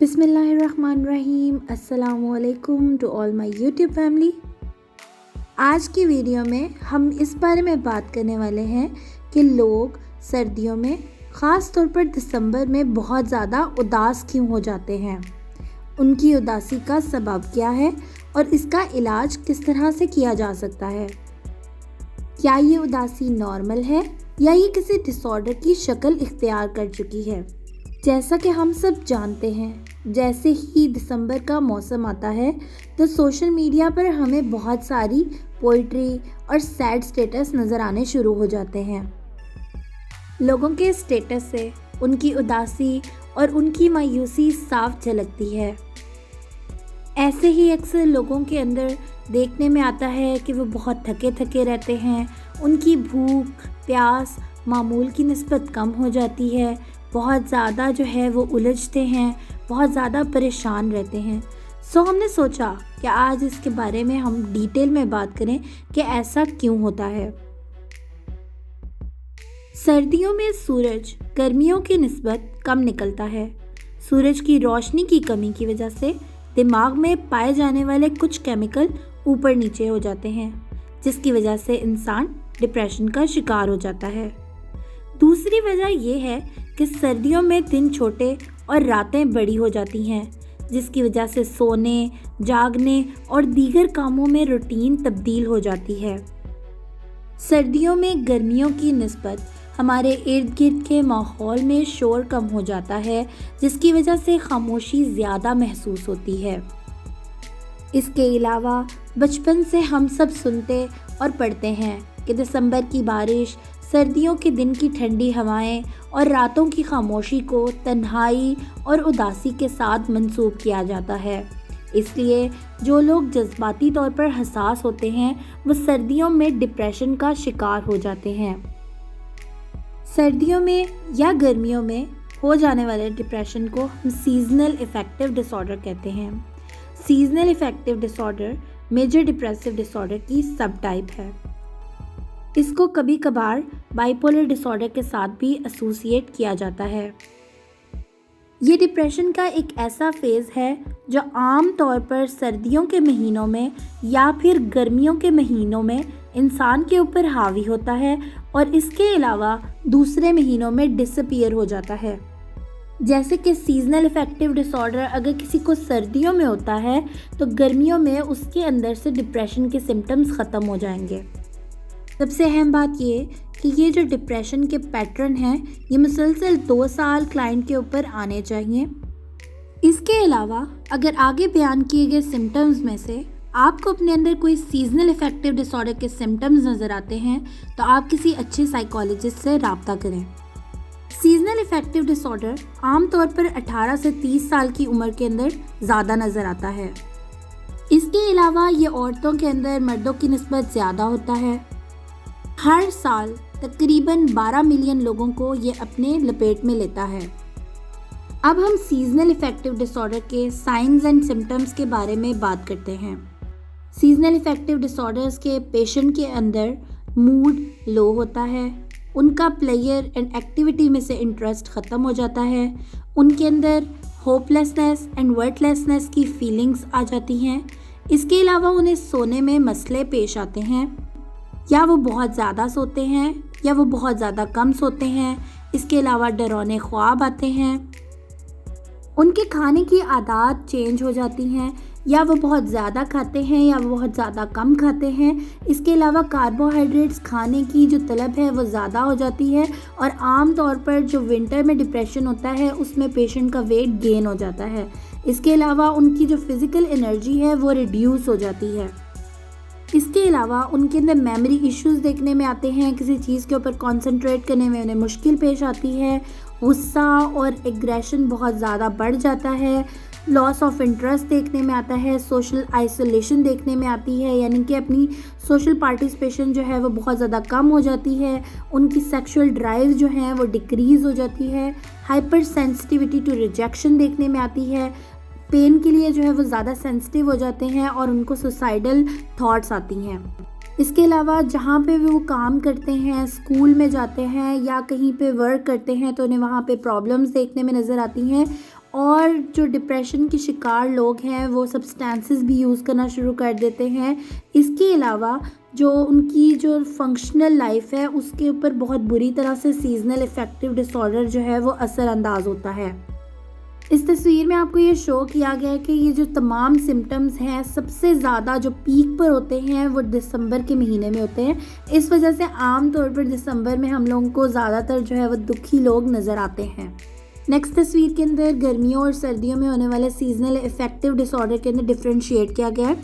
बिस्मिल्लाहिर्रहमानिर्रहीम। अस्सलामुअलैकुम to all my YouTube family. आज की वीडियो में हम इस बारे में बात करने वाले हैं कि लोग सर्दियों में ख़ास तौर पर दिसंबर में बहुत ज़्यादा उदास क्यों हो जाते हैं, उनकी उदासी का सबब क्या है और इसका इलाज किस तरह से किया जा सकता है। क्या ये उदासी नॉर्मल है या ये किसी डिसऑर्डर की शक्ल इख्तियार कर चुकी है। जैसा कि हम सब जानते हैं, जैसे ही दिसंबर का मौसम आता है तो सोशल मीडिया पर हमें बहुत सारी पोइट्री और सैड स्टेटस नज़र आने शुरू हो जाते हैं। लोगों के स्टेटस से उनकी उदासी और उनकी मायूसी साफ झलकती है। ऐसे ही अक्सर लोगों के अंदर देखने में आता है कि वो बहुत थके थके रहते हैं, उनकी भूख प्यास मामूल की निस्बत कम हो जाती है, बहुत ज़्यादा जो है वो उलझते हैं, बहुत ज़्यादा परेशान रहते हैं। सो हमने सोचा कि आज इसके बारे में हम डिटेल में बात करें कि ऐसा क्यों होता है। सर्दियों में सूरज गर्मियों की निस्बत कम निकलता है। सूरज की रोशनी की कमी की वजह से दिमाग में पाए जाने वाले कुछ केमिकल ऊपर नीचे हो जाते हैं, जिसकी वजह से इंसान डिप्रेशन का शिकार हो जाता है। दूसरी वजह यह है कि सर्दियों में दिन छोटे और रातें बड़ी हो जाती हैं, जिसकी वजह से सोने, जागने और दीगर कामों में रूटीन तब्दील हो जाती है। सर्दियों में गर्मियों की निस्बत हमारे इर्द गिर्द के माहौल में शोर कम हो जाता है, जिसकी वजह से खामोशी ज़्यादा महसूस होती है। इसके अलावा बचपन से हम सब सुनते और पढ़ते हैं कि दिसंबर की बारिश, सर्दियों के दिन की ठंडी हवाएं और रातों की खामोशी को तन्हाई और उदासी के साथ मंसूब किया जाता है। इसलिए जो लोग जज्बाती तौर पर हसास होते हैं वो सर्दियों में डिप्रेशन का शिकार हो जाते हैं। सर्दियों में या गर्मियों में हो जाने वाले डिप्रेशन को हम सीजनल इफेक्टिव डिसऑर्डर कहते हैं। Seasonal affective disorder major depressive disorder की सब टाइप है। इसको कभी कभार बाइपोलर डिसऑर्डर के साथ भी एसोसिएट किया जाता है। ये डिप्रेशन का एक ऐसा फेज़ है जो आम तौर पर सर्दियों के महीनों में या फिर गर्मियों के महीनों में इंसान के ऊपर हावी होता है और इसके अलावा दूसरे महीनों में डिसअपीयर हो जाता है। जैसे कि सीजनल इफेक्टिव डिसऑर्डर अगर किसी को सर्दियों में होता है तो गर्मियों में उसके अंदर से डिप्रेशन के सिम्टम्स ख़त्म हो जाएंगे। सबसे अहम बात ये कि ये जो डिप्रेशन के पैटर्न हैं ये मुसलसल 2 साल क्लाइंट के ऊपर आने चाहिए। इसके अलावा अगर आगे बयान किए गए सिम्टम्स में से आपको अपने अंदर कोई सीजनल इफेक्टिव डिसऑर्डर के सिम्टम्स नज़र आते हैं तो आप किसी अच्छे साइकोलॉजिस्ट से रब्ता करें। सीजनल इफेक्टिव डिसऑर्डर आमतौर पर 18 से 30 साल की उम्र के अंदर ज़्यादा नज़र आता है। इसके अलावा ये औरतों के अंदर मर्दों की निस्बत ज़्यादा होता है। हर साल तकरीबन 12 मिलियन लोगों को ये अपने लपेट में लेता है। अब हम सीजनल इफेक्टिव डिसऑर्डर के साइंस एंड सिम्टम्स के बारे में बात करते हैं। सीजनल इफेक्टिव डिसऑर्डर्स के पेशेंट के अंदर मूड लो होता है, उनका प्लेयर एंड एक्टिविटी में से इंटरेस्ट ख़त्म हो जाता है, उनके अंदर होपलेसनेस एंड वर्थलेसनेस की फीलिंग्स आ जाती हैं। इसके अलावा उन्हें सोने में मसले पेश आते हैं, या वो बहुत ज़्यादा सोते हैं या वो बहुत ज़्यादा कम सोते हैं। इसके अलावा डरावने ख्वाब आते हैं, उनके खाने की आदत चेंज हो जाती हैं, या वो बहुत ज़्यादा खाते हैं या वो बहुत ज़्यादा कम खाते हैं। इसके अलावा कार्बोहाइड्रेट्स खाने की जो तलब है वो ज़्यादा हो जाती है और आम तौर पर जो विंटर में डिप्रेशन होता है उसमें पेशेंट का वेट गेन हो जाता है। इसके अलावा उनकी जो फिज़िकल एनर्जी है वो रिड्यूस हो जाती है। इसके अलावा उनके अंदर मेमोरी इश्यूज़ देखने में आते हैं, किसी चीज़ के ऊपर कंसंट्रेट करने में उन्हें मुश्किल पेश आती है, गुस्सा और एग्रेशन बहुत ज़्यादा बढ़ जाता है, लॉस ऑफ इंटरेस्ट देखने में आता है, सोशल आइसोलेशन देखने में आती है, यानी कि अपनी सोशल पार्टिसिपेशन जो है वो बहुत ज़्यादा कम हो जाती है, उनकी सेक्सुअल ड्राइव जो है वो डिक्रीज़ हो जाती है, हाइपर सेंसिटिविटी टू रिजेक्शन देखने में आती है, पेन के लिए जो है वो ज़्यादा सेंसिटिव हो जाते हैं और उनको सुसाइडल थॉट्स आती हैं। इसके अलावा जहाँ पे भी वो काम करते हैं, स्कूल में जाते हैं या कहीं पे वर्क करते हैं तो उन्हें वहाँ पे प्रॉब्लम्स देखने में नज़र आती हैं और जो डिप्रेशन के शिकार लोग हैं वो सब्सटेंसेस भी यूज़ करना शुरू कर देते हैं। इसके अलावा जो उनकी जो फंक्शनल लाइफ है उसके ऊपर बहुत बुरी तरह से सीजनल अफेक्टिव डिसऑर्डर जो है वो असरअंदाज होता है। इस तस्वीर में आपको ये शो किया गया है कि ये जो तमाम सिम्टम्स हैं सबसे ज़्यादा जो पीक पर होते हैं वो दिसंबर के महीने में होते हैं। इस वजह से आम तौर पर दिसंबर में हम लोगों को ज़्यादातर जो है वो दुखी लोग नज़र आते हैं। नेक्स्ट तस्वीर के अंदर गर्मियों और सर्दियों में होने वाले सीजनल अफेक्टिव डिसऑर्डर के अंदर डिफ्रेंशिएट किया गया है।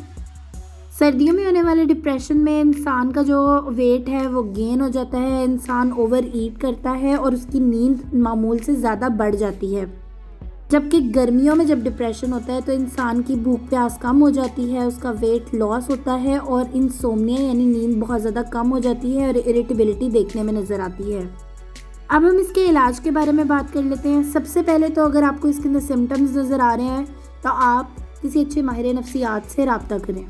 सर्दियों में होने वाले डिप्रेशन में इंसान का जो वेट है वो गेन हो जाता है, इंसान ओवर ईट करता है और उसकी नींद मामूल से ज़्यादा बढ़ जाती है। जबकि गर्मियों में जब डिप्रेशन होता है तो इंसान की भूख प्यास कम हो जाती है, उसका वेट लॉस होता है और इंसोम्निया यानी नींद बहुत ज़्यादा कम हो जाती है और इरिटेबिलिटी देखने में नज़र आती है। अब हम इसके इलाज के बारे में बात कर लेते हैं। सबसे पहले तो अगर आपको इसके अंदर सिम्टम्स नज़र आ रहे हैं तो आप किसी अच्छे माहिर नफ्सियात से रब्ता करें।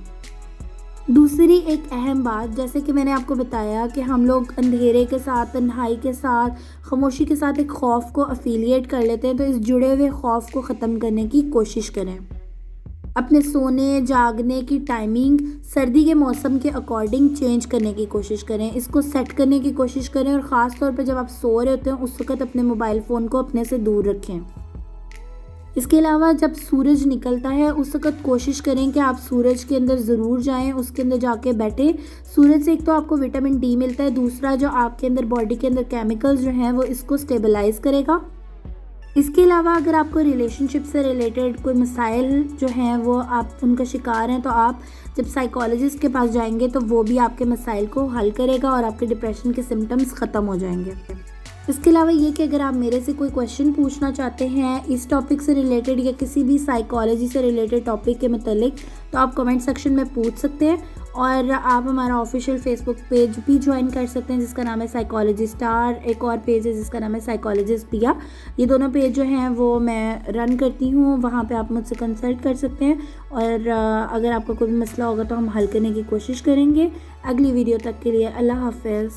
दूसरी एक अहम बात, जैसे कि मैंने आपको बताया कि हम लोग अंधेरे के साथ, तन्हाई के साथ, खामोशी के साथ एक खौफ को अफिलिएट कर लेते हैं, तो इस जुड़े हुए खौफ को ख़त्म करने की कोशिश करें। अपने सोने जागने की टाइमिंग सर्दी के मौसम के अकॉर्डिंग चेंज करने की कोशिश करें, इसको सेट करने की कोशिश करें और ख़ास तौर पर जब आप सो रहे होते हैं उस वक्त अपने मोबाइल फ़ोन को अपने से दूर रखें। इसके अलावा जब सूरज निकलता है उस वक्त कोशिश करें कि आप सूरज के अंदर ज़रूर जाएं, उसके अंदर जाके बैठें। सूरज से एक तो आपको विटामिन डी मिलता है, दूसरा जो आपके अंदर बॉडी के अंदर केमिकल्स जो हैं वो इसको स्टेबलाइज करेगा। इसके अलावा अगर आपको रिलेशनशिप से रिलेटेड कोई मसाइल जो हैं वो आप उनका शिकार हैं तो आप जब साइकोलॉजिस्ट के पास जाएंगे तो वो भी आपके मसाइल को हल करेगा और आपके डिप्रेशन के सिम्टम्स ख़त्म हो जाएंगे। इसके अलावा ये कि अगर आप मेरे से कोई क्वेश्चन पूछना चाहते हैं इस टॉपिक से रिलेटेड या किसी भी साइकोलॉजी से रिलेटेड टॉपिक के मतलब, तो आप कमेंट सेक्शन में पूछ सकते हैं और आप हमारा ऑफिशियल फेसबुक पेज भी ज्वाइन कर सकते हैं जिसका नाम है साइकोलॉजी स्टार। एक और पेज है जिसका नाम है साइकोलॉजिस्ट पिया। ये दोनों पेज जो हैं वो मैं रन करती हूँ, वहाँ पे आप मुझसे कंसल्ट कर सकते हैं और अगर आपका कोई भी मसला होगा तो हम हल करने की कोशिश करेंगे। अगली वीडियो तक के लिए अल्लाह हाफ़िज़।